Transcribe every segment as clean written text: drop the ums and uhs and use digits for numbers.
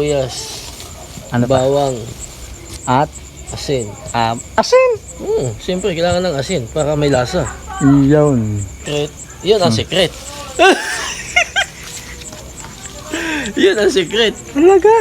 sibuyas, Ano ba? bawang, At asin. asin. Siyempre, kailangan ng asin para may lasa. Yun. Secret. Yun ang secret. Yun ang secret. Talaga?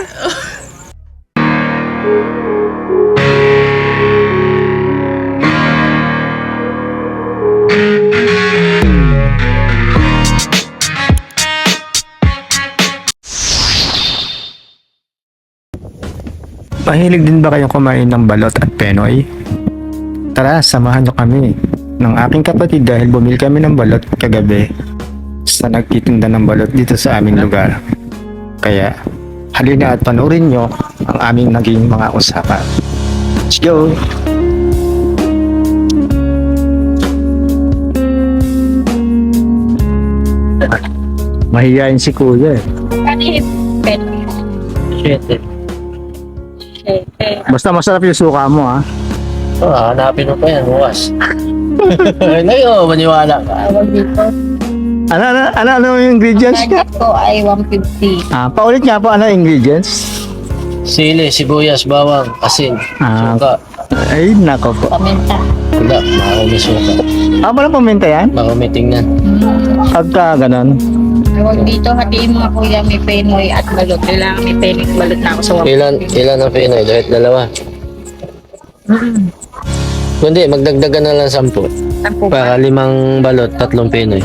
Mahilig din ba kayong kumain ng balot at penoy? Tara, samahan nyo kami ng aking kapatid dahil bumili kami ng balot kagabi sa nagtitinda ng balot dito sa aming lugar. Kaya, halina at panoorin nyo ang aming naging mga usapan. Let's go! Mahihayin si kuya eh. Kanip. Siyete. Basta masarap yung suka mo ha. Hanapin mo pa yan, bukas. Ngayon, maniwala ka. Tawag dito. Ano yung ingredients niya? Budget ko ay 150. Paulit nga po, ano yung ingredients? Sili, sibuyas, bawang, asin, suka. Ay, nako po. Paminta. Wala, marami suka. Wala paminta yan? Marami tingnan. Pagka ganon. Tawag dito, hatiin mga kuya, may penoy at balot. Kailangan may penoy at balot na ako sa 150. Ilan ang Pinoy? Kahit dalawa. Kundi, magdagdagan na lang 10. Tampo Para 5 balot, 3 Pinoy.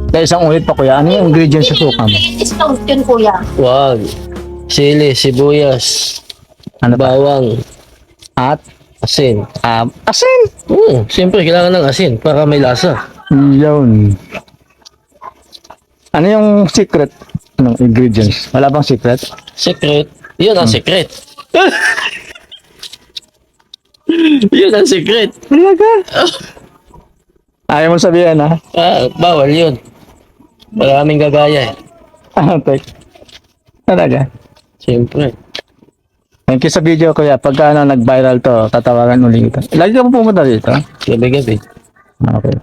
Dahil isang ulit pa kuya, ano yung ingredients sa suka mo? Discount yun kuya. Wag. Sili, sibuyas, Ano ba? bawang, At asin. asin! Siyempre, kailangan ng asin para may lasa. Yun. Ano yung secret ng ingredients? Wala bang secret? Secret. Yun ang secret. Yun ang secret. Talaga? Ayaw mo sabihin ha? Bawal yun. Maraming gagaya eh. Okay. Talaga? Siyempre. Thank you sa video kuya. Pagka nag-viral to, tatawagan ulit kita. Lagi ka po pumunta dito? Gabi-gabi. Okay.